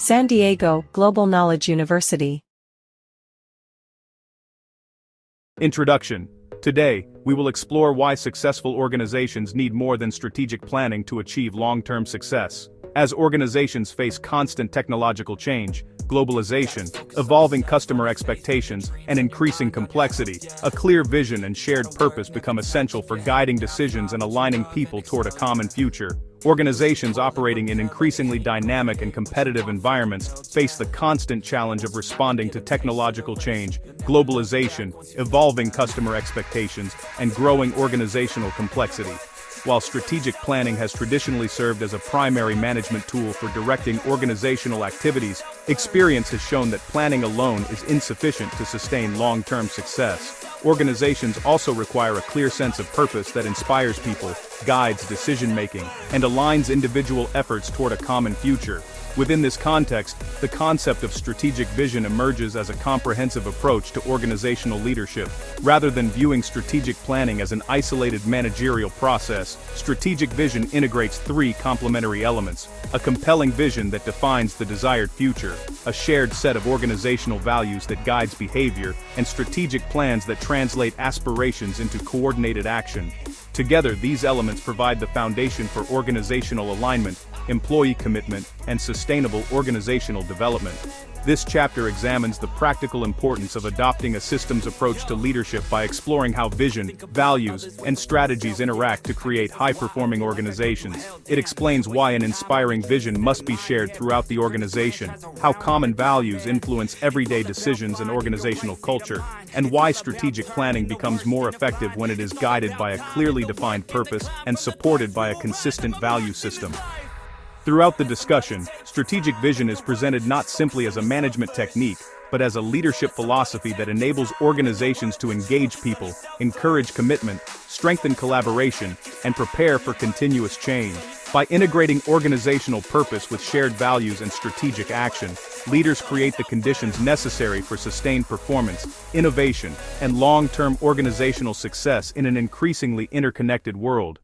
San Diego Global Knowledge University. Introduction. Today, we will explore why successful organizations need more than strategic planning to achieve long-term success. As organizations face constant technological change, globalization, evolving customer expectations, and increasing complexity, a clear vision and shared purpose become essential for guiding decisions and aligning people toward a common future. Organizations operating in increasingly dynamic and competitive environments face the constant challenge of responding to technological change, globalization, evolving customer expectations, and growing organizational complexity. While strategic planning has traditionally served as a primary management tool for directing organizational activities, experience has shown that planning alone is insufficient to sustain long-term success. Organizations also require a clear sense of purpose that inspires people, guides decision-making, and aligns individual efforts toward a common future. Within this context, the concept of strategic vision emerges as a comprehensive approach to organizational leadership. Rather than viewing strategic planning as an isolated managerial process, strategic vision integrates three complementary elements: a compelling vision that defines the desired future, a shared set of organizational values that guides behavior, and strategic plans that translate aspirations into coordinated action. Together, these elements provide the foundation for organizational alignment, employee commitment, and sustainable organizational development. This chapter examines the practical importance of adopting a systems approach to leadership by exploring how vision, values, and strategies interact to create high-performing organizations. It explains why an inspiring vision must be shared throughout the organization, how common values influence everyday decisions and organizational culture, and why strategic planning becomes more effective when it is guided by a clearly defined purpose and supported by a consistent value system. Throughout the discussion, strategic vision is presented not simply as a management technique, but as a leadership philosophy that enables organizations to engage people, encourage commitment, strengthen collaboration, and prepare for continuous change. By integrating organizational purpose with shared values and strategic action, leaders create the conditions necessary for sustained performance, innovation, and long-term organizational success in an increasingly interconnected world.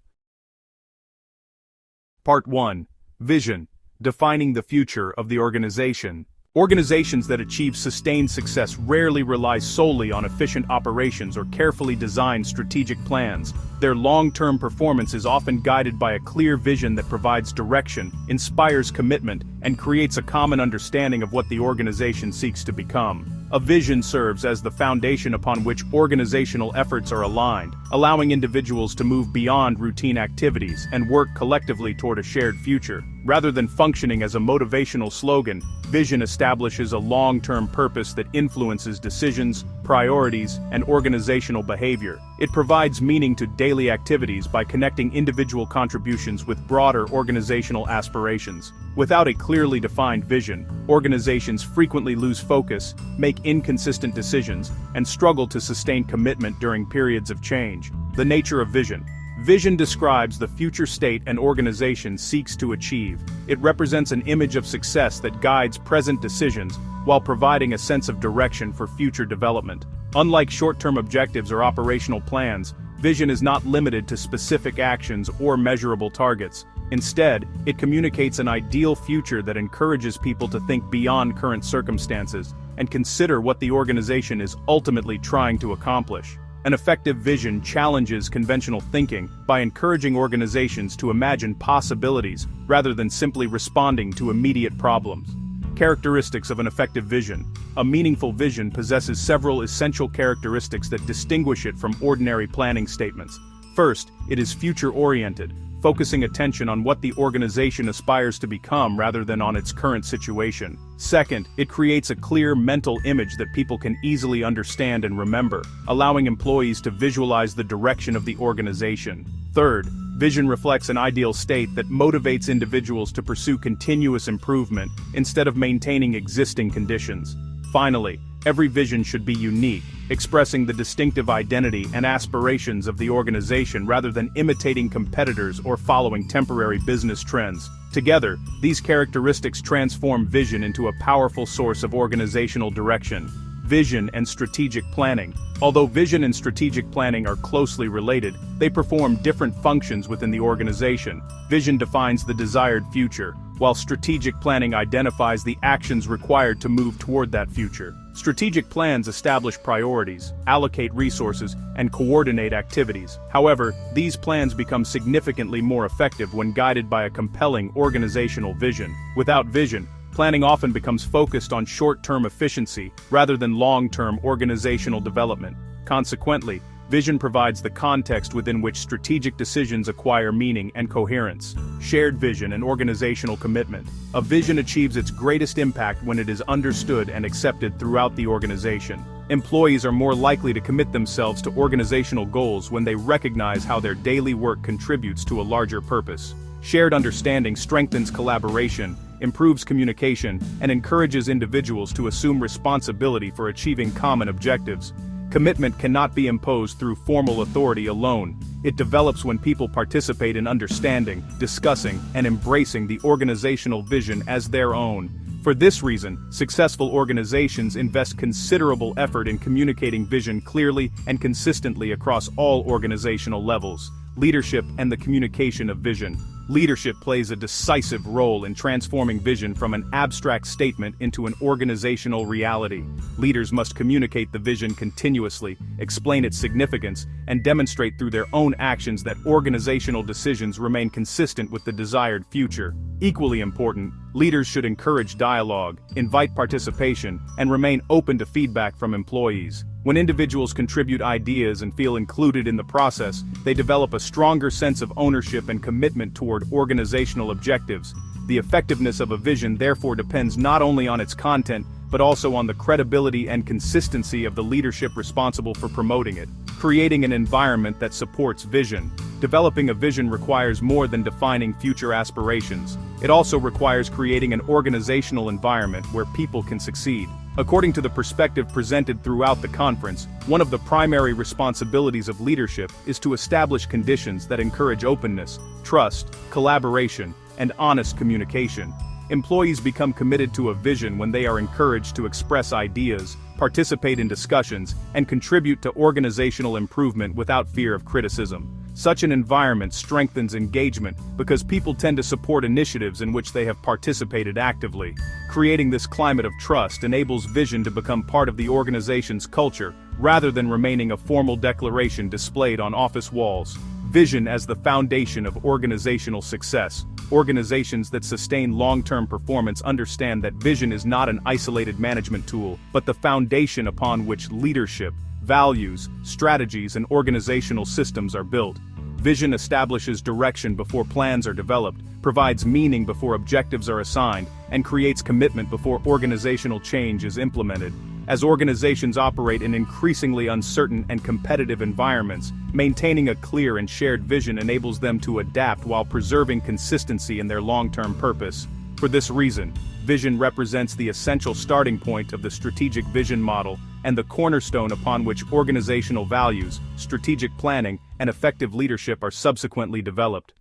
Part 1. Vision. Defining the future of the organization. Organizations that achieve sustained success rarely rely solely on efficient operations or carefully designed strategic plans. Their long-term performance is often guided by a clear vision that provides direction, inspires commitment, and creates a common understanding of what the organization seeks to become. A vision serves as the foundation upon which organizational efforts are aligned, allowing individuals to move beyond routine activities and work collectively toward a shared future. Rather than functioning as a motivational slogan, vision establishes a long-term purpose that influences decisions, priorities, and organizational behavior. It provides meaning to daily activities by connecting individual contributions with broader organizational aspirations. Without a clearly defined vision, organizations frequently lose focus, make inconsistent decisions, and struggle to sustain commitment during periods of change. The nature of vision. Vision describes the future state an organization seeks to achieve. It represents an image of success that guides present decisions while providing a sense of direction for future development. Unlike short-term objectives or operational plans, vision is not limited to specific actions or measurable targets. Instead, it communicates an ideal future that encourages people to think beyond current circumstances and consider what the organization is ultimately trying to accomplish. An effective vision challenges conventional thinking by encouraging organizations to imagine possibilities rather than simply responding to immediate problems. Characteristics of an effective vision. A meaningful vision possesses several essential characteristics that distinguish it from ordinary planning statements. First, it is future-oriented, focusing attention on what the organization aspires to become rather than on its current situation. Second, it creates a clear mental image that people can easily understand and remember, allowing employees to visualize the direction of the organization. Third, vision reflects an ideal state that motivates individuals to pursue continuous improvement instead of maintaining existing conditions. Finally, every vision should be unique, expressing the distinctive identity and aspirations of the organization rather than imitating competitors or following temporary business trends. Together, these characteristics transform vision into a powerful source of organizational direction. Vision and strategic planning. Although vision and strategic planning are closely related, they perform different functions within the organization. Vision defines the desired future, while strategic planning identifies the actions required to move toward that future. Strategic plans establish priorities, allocate resources, and coordinate activities. However, these plans become significantly more effective when guided by a compelling organizational vision. Without vision, planning often becomes focused on short-term efficiency rather than long-term organizational development. Consequently, vision provides the context within which strategic decisions acquire meaning and coherence. Shared vision and organizational commitment. A vision achieves its greatest impact when it is understood and accepted throughout the organization. Employees are more likely to commit themselves to organizational goals when they recognize how their daily work contributes to a larger purpose. Shared understanding strengthens collaboration, improves communication, and encourages individuals to assume responsibility for achieving common objectives. Commitment cannot be imposed through formal authority alone. It develops when people participate in understanding, discussing, and embracing the organizational vision as their own. For this reason, successful organizations invest considerable effort in communicating vision clearly and consistently across all organizational levels. Leadership and the communication of vision. Leadership plays a decisive role in transforming vision from an abstract statement into an organizational reality. Leaders must communicate the vision continuously, explain its significance, and demonstrate through their own actions that organizational decisions remain consistent with the desired future. Equally important, leaders should encourage dialogue, invite participation, and remain open to feedback from employees. When individuals contribute ideas and feel included in the process, they develop a stronger sense of ownership and commitment toward organizational objectives. The effectiveness of a vision therefore depends not only on its content, but also on the credibility and consistency of the leadership responsible for promoting it. Creating an environment that supports vision. Developing a vision requires more than defining future aspirations. It also requires creating an organizational environment where people can succeed. According to the perspective presented throughout the conference, one of the primary responsibilities of leadership is to establish conditions that encourage openness, trust, collaboration, and honest communication. Employees become committed to a vision when they are encouraged to express ideas, participate in discussions, and contribute to organizational improvement without fear of criticism. Such an environment strengthens engagement because people tend to support initiatives in which they have participated actively. Creating this climate of trust enables vision to become part of the organization's culture, rather than remaining a formal declaration displayed on office walls. Vision as the foundation of organizational success. Organizations that sustain long-term performance understand that vision is not an isolated management tool, but the foundation upon which leadership, values, strategies, and organizational systems are built. Vision establishes direction before plans are developed, provides meaning before objectives are assigned, and creates commitment before organizational change is implemented. As organizations operate in increasingly uncertain and competitive environments, maintaining a clear and shared vision enables them to adapt while preserving consistency in their long-term purpose. For this reason, vision represents the essential starting point of the strategic vision model and the cornerstone upon which organizational values, strategic planning, and effective leadership are subsequently developed.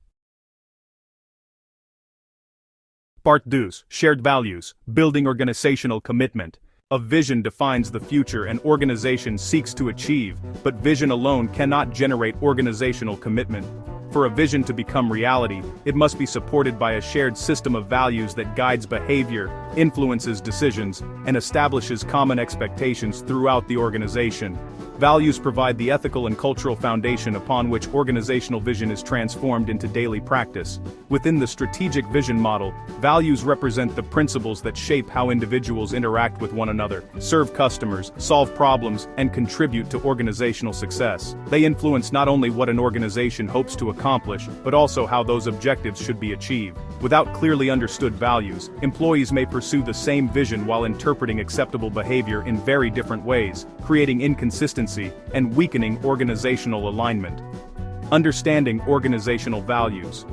Part 2. Shared values, building organizational commitment. A vision defines the future an organization seeks to achieve, but vision alone cannot generate organizational commitment. For a vision to become reality, it must be supported by a shared system of values that guides behavior, influences decisions, and establishes common expectations throughout the organization. Values provide the ethical and cultural foundation upon which organizational vision is transformed into daily practice. Within the strategic vision model, values represent the principles that shape how individuals interact with one another, serve customers, solve problems, and contribute to organizational success. They influence not only what an organization hopes to accomplish, but also how those objectives should be achieved. Without clearly understood values, employees may pursue the same vision while interpreting acceptable behavior in very different ways, creating inconsistency and weakening organizational alignment. Understanding organizational values.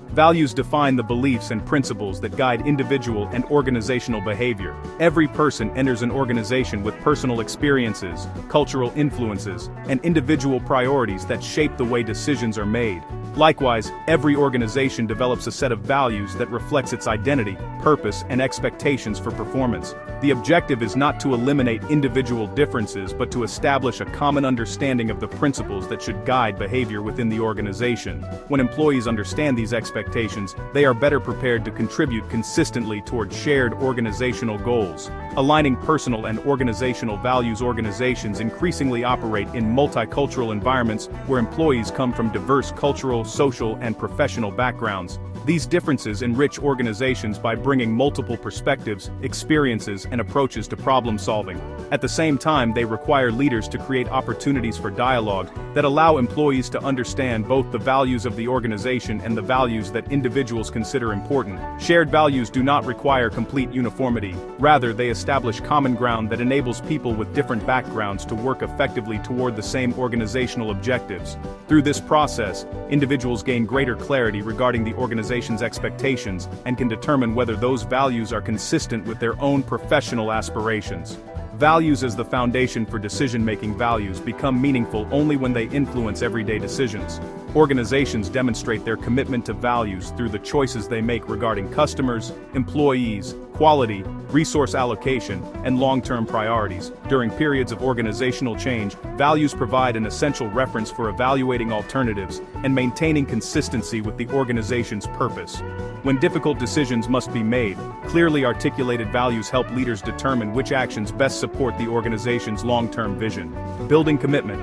Values define the beliefs and principles that guide individual and organizational behavior. Every person enters an organization with personal experiences, cultural influences, and individual priorities that shape the way decisions are made. Likewise, every organization develops a set of values that reflects its identity, purpose, and expectations for performance. The objective is not to eliminate individual differences but to establish a common understanding of the principles that should guide behavior within the organization. When employees understand these expectations, they are better prepared to contribute consistently toward shared organizational goals. Aligning personal and organizational values. Organizations increasingly operate in multicultural environments where employees come from diverse cultural, social, and professional backgrounds. These differences enrich organizations by bringing multiple perspectives, experiences, and approaches to problem solving. At the same time, they require leaders to create opportunities for dialogue that allow employees to understand both the values of the organization and the values that individuals consider important. Shared values do not require complete uniformity. Rather, they establish common ground that enables people with different backgrounds to work effectively toward the same organizational objectives. Through this process, individuals gain greater clarity regarding the organization's expectations and can determine whether those values are consistent with their own professional aspirations. Values as the foundation for decision-making. Values become meaningful only when they influence everyday decisions. Organizations demonstrate their commitment to values through the choices they make regarding customers, employees, quality, resource allocation, and long-term priorities. During periods of organizational change, values provide an essential reference for evaluating alternatives and maintaining consistency with the organization's purpose. When difficult decisions must be made, clearly articulated values help leaders determine which actions best support the organization's long-term vision. Building commitment.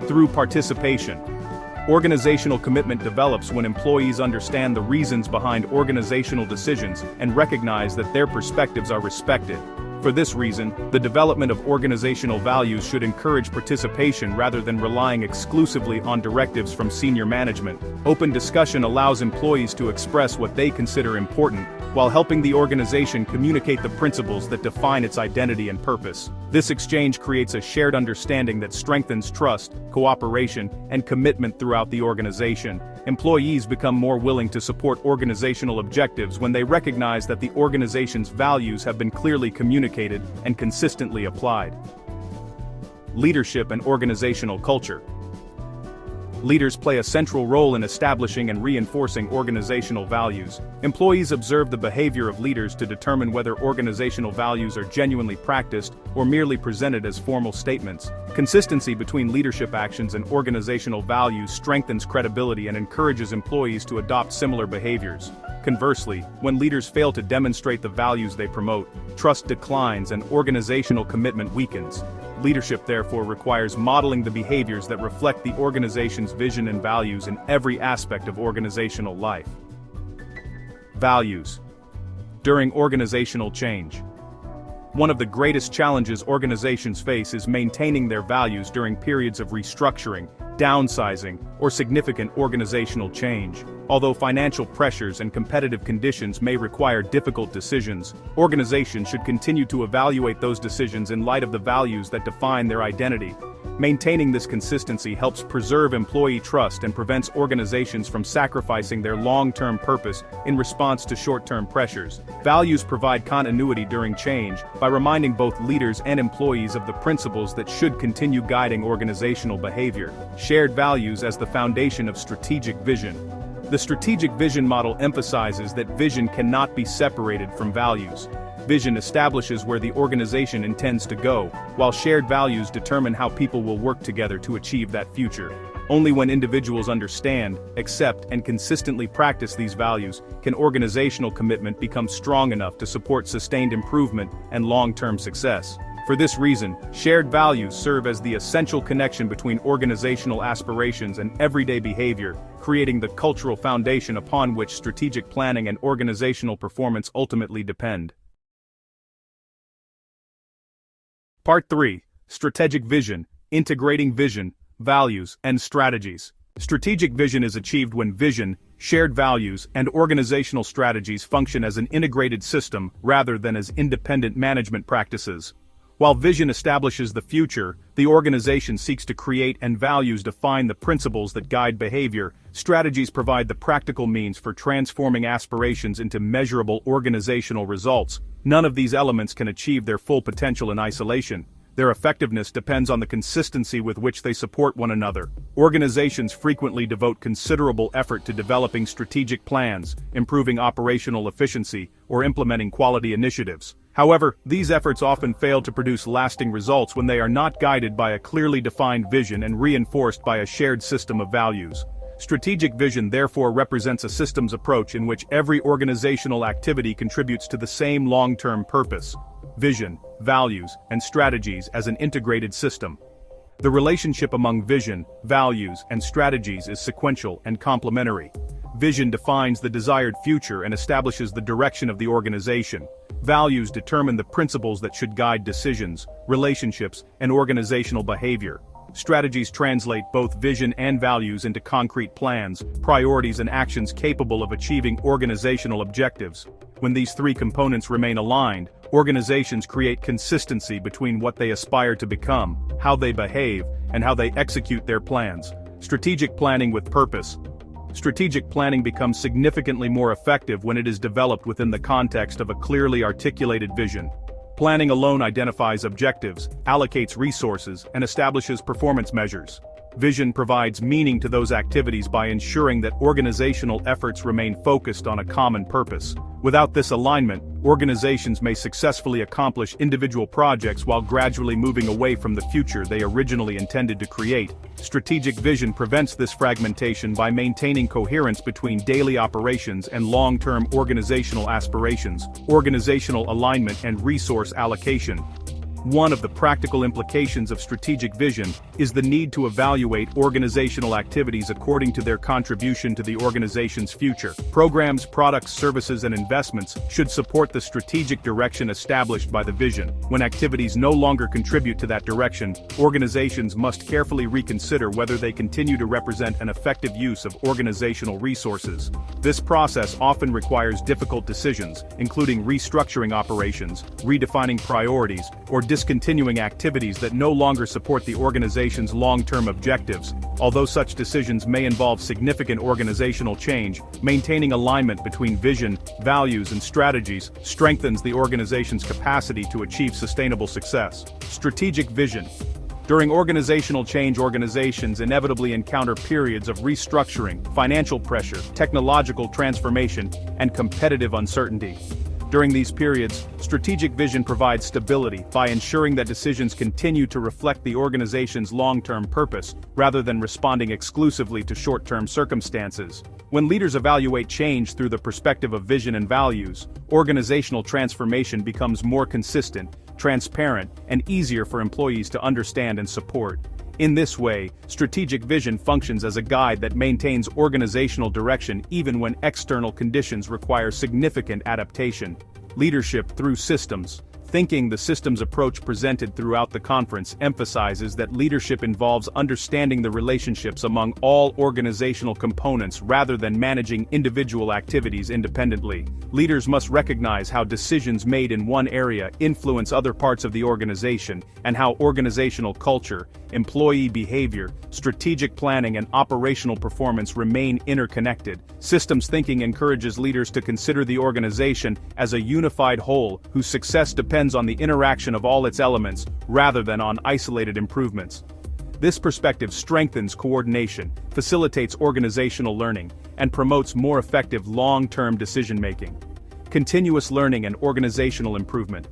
Through participation. Organizational commitment develops when employees understand the reasons behind organizational decisions and recognize that their perspectives are respected. For this reason, the development of organizational values should encourage participation rather than relying exclusively on directives from senior management. Open discussion allows employees to express what they consider important, while helping the organization communicate the principles that define its identity and purpose. This exchange creates a shared understanding that strengthens trust, cooperation, and commitment throughout the organization. Employees become more willing to support organizational objectives when they recognize that the organization's values have been clearly communicated and consistently applied. Leadership and organizational culture. Leaders play a central role in establishing and reinforcing organizational values. Employees observe the behavior of leaders to determine whether organizational values are genuinely practiced or merely presented as formal statements. Consistency between leadership actions and organizational values strengthens credibility and encourages employees to adopt similar behaviors. Conversely, when leaders fail to demonstrate the values they promote, trust declines and organizational commitment weakens. Leadership therefore requires modeling the behaviors that reflect the organization's vision and values in every aspect of organizational life. Values. During organizational change. One of the greatest challenges organizations face is maintaining their values during periods of restructuring, downsizing, or significant organizational change. Although financial pressures and competitive conditions may require difficult decisions, organizations should continue to evaluate those decisions in light of the values that define their identity. Maintaining this consistency helps preserve employee trust and prevents organizations from sacrificing their long-term purpose in response to short-term pressures. Values provide continuity during change by reminding both leaders and employees of the principles that should continue guiding organizational behavior. Shared values as the foundation of strategic vision. The strategic vision model emphasizes that vision cannot be separated from values. Vision establishes where the organization intends to go, while shared values determine how people will work together to achieve that future. Only when individuals understand, accept, and consistently practice these values can organizational commitment become strong enough to support sustained improvement and long-term success. For this reason, shared values serve as the essential connection between organizational aspirations and everyday behavior, creating the cultural foundation upon which strategic planning and organizational performance ultimately depend. Part 3. Strategic Vision, Integrating Vision, Values, and Strategies. Strategic vision is achieved when vision, shared values, and organizational strategies function as an integrated system rather than as independent management practices. While vision establishes the future, the organization seeks to create and values define the principles that guide behavior. Strategies provide the practical means for transforming aspirations into measurable organizational results. None of these elements can achieve their full potential in isolation. Their effectiveness depends on the consistency with which they support one another. Organizations frequently devote considerable effort to developing strategic plans, improving operational efficiency, or implementing quality initiatives. However, these efforts often fail to produce lasting results when they are not guided by a clearly defined vision and reinforced by a shared system of values. Strategic vision therefore represents a systems approach in which every organizational activity contributes to the same long-term purpose: vision, values, and strategies as an integrated system. The relationship among vision, values, and strategies is sequential and complementary. Vision defines the desired future and establishes the direction of the organization. Values determine the principles that should guide decisions, relationships, and organizational behavior. Strategies translate both vision and values into concrete plans, priorities, and actions capable of achieving organizational objectives. When these three components remain aligned, organizations create consistency between what they aspire to become, how they behave, and how they execute their plans. Strategic planning with purpose. Strategic planning becomes significantly more effective when it is developed within the context of a clearly articulated vision. Planning alone identifies objectives, allocates resources, and establishes performance measures. Vision provides meaning to those activities by ensuring that organizational efforts remain focused on a common purpose. Without this alignment, organizations may successfully accomplish individual projects while gradually moving away from the future they originally intended to create. Strategic vision prevents this fragmentation by maintaining coherence between daily operations and long-term organizational aspirations, organizational alignment, and resource allocation. One of the practical implications of strategic vision is the need to evaluate organizational activities according to their contribution to the organization's future. Programs, products, services, and investments should support the strategic direction established by the vision. When activities no longer contribute to that direction, organizations must carefully reconsider whether they continue to represent an effective use of organizational resources. This process often requires difficult decisions, including restructuring operations, redefining priorities, or discontinuing activities that no longer support the organization's long-term objectives. Although such decisions may involve significant organizational change, maintaining alignment between vision, values, and strategies strengthens the organization's capacity to achieve sustainable success. Strategic vision. During organizational change, organizations inevitably encounter periods of restructuring, financial pressure, technological transformation, and competitive uncertainty. During these periods, strategic vision provides stability by ensuring that decisions continue to reflect the organization's long-term purpose, rather than responding exclusively to short-term circumstances. When leaders evaluate change through the perspective of vision and values, organizational transformation becomes more consistent, transparent, and easier for employees to understand and support. In this way, strategic vision functions as a guide that maintains organizational direction even when external conditions require significant adaptation. Leadership through systems. Thinking. The systems approach presented throughout the conference emphasizes that leadership involves understanding the relationships among all organizational components rather than managing individual activities independently. Leaders must recognize how decisions made in one area influence other parts of the organization, and how organizational culture, employee behavior, strategic planning, and operational performance remain interconnected. Systems thinking encourages leaders to consider the organization as a unified whole whose success depends on the interaction of all its elements, rather than on isolated improvements. This perspective strengthens coordination, facilitates organizational learning, and promotes more effective long-term decision-making. Continuous learning and organizational improvement.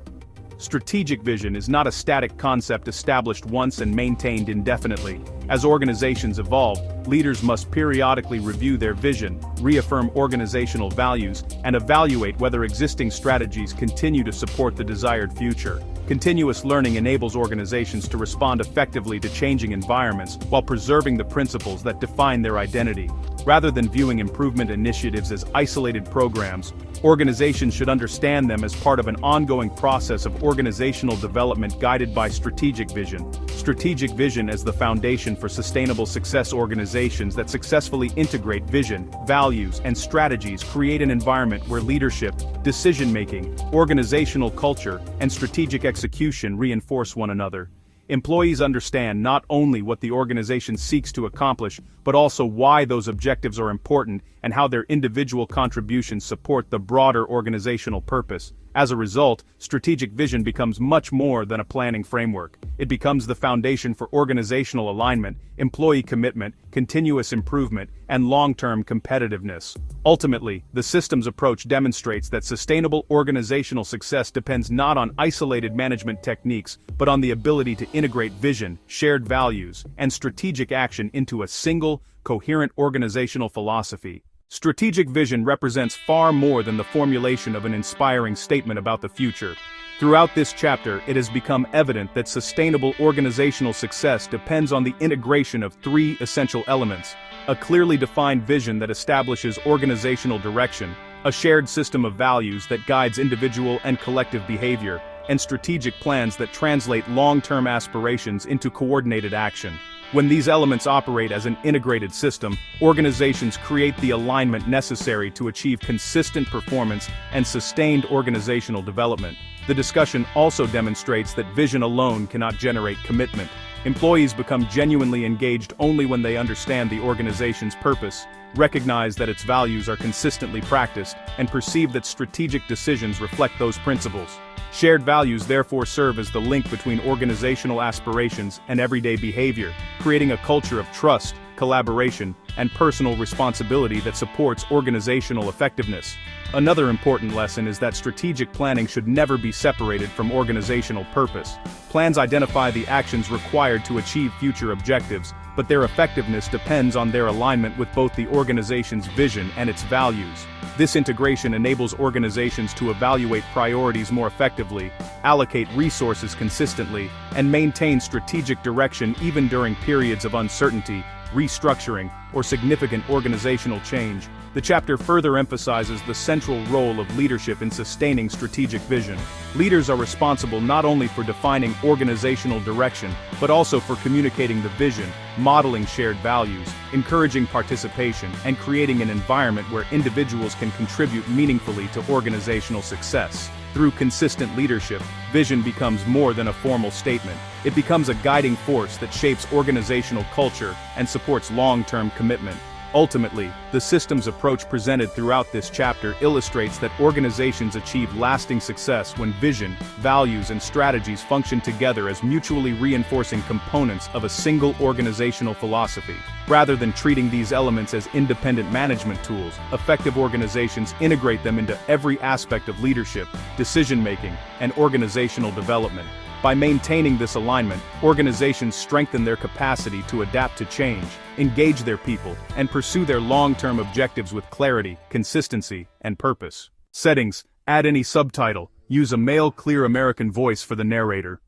Strategic vision is not a static concept established once and maintained indefinitely. As organizations evolve, leaders must periodically review their vision, reaffirm organizational values, and evaluate whether existing strategies continue to support the desired future. Continuous learning enables organizations to respond effectively to changing environments while preserving the principles that define their identity. Rather than viewing improvement initiatives as isolated programs, organizations should understand them as part of an ongoing process of organizational development guided by strategic vision. Strategic vision as the foundation for sustainable success. Organizations that successfully integrate vision, values, and strategies create an environment where leadership, decision-making, organizational culture, and strategic execution reinforce one another. Employees understand not only what the organization seeks to accomplish, but also why those objectives are important and how their individual contributions support the broader organizational purpose. As a result, strategic vision becomes much more than a planning framework. It becomes the foundation for organizational alignment, employee commitment, continuous improvement, and long-term competitiveness. Ultimately, the systems approach demonstrates that sustainable organizational success depends not on isolated management techniques, but on the ability to integrate vision, shared values, and strategic action into a single, coherent organizational philosophy. Strategic vision represents far more than the formulation of an inspiring statement about the future. Throughout this chapter, it has become evident that sustainable organizational success depends on the integration of three essential elements: a clearly defined vision that establishes organizational direction, a shared system of values that guides individual and collective behavior, and strategic plans that translate long-term aspirations into coordinated action. When these elements operate as an integrated system, organizations create the alignment necessary to achieve consistent performance and sustained organizational development. The discussion also demonstrates that vision alone cannot generate commitment. Employees become genuinely engaged only when they understand the organization's purpose, recognize that its values are consistently practiced, and perceive that strategic decisions reflect those principles. Shared values therefore serve as the link between organizational aspirations and everyday behavior, creating a culture of trust, collaboration, and personal responsibility that supports organizational effectiveness. Another important lesson is that strategic planning should never be separated from organizational purpose. Plans identify the actions required to achieve future objectives, but their effectiveness depends on their alignment with both the organization's vision and its values. This integration enables organizations to evaluate priorities more effectively, allocate resources consistently, and maintain strategic direction even during periods of uncertainty, restructuring, or significant organizational change. The chapter further emphasizes the central role of leadership in sustaining strategic vision. Leaders are responsible not only for defining organizational direction, but also for communicating the vision, modeling shared values, encouraging participation, and creating an environment where individuals can contribute meaningfully to organizational success. Through consistent leadership, vision becomes more than a formal statement. It becomes a guiding force that shapes organizational culture and supports long-term commitment. Ultimately, the systems approach presented throughout this chapter illustrates that organizations achieve lasting success when vision, values, and strategies function together as mutually reinforcing components of a single organizational philosophy. Rather than treating these elements as independent management tools, effective organizations integrate them into every aspect of leadership, decision-making, and organizational development. By maintaining this alignment, organizations strengthen their capacity to adapt to change, engage their people, and pursue their long-term objectives with clarity, consistency, and purpose. Settings: add any subtitle. Use a male, clear American voice for the narrator.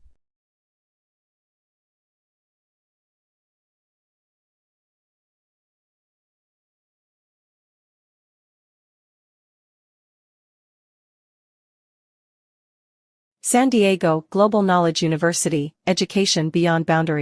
San Diego Global Knowledge University, Education Beyond Boundaries.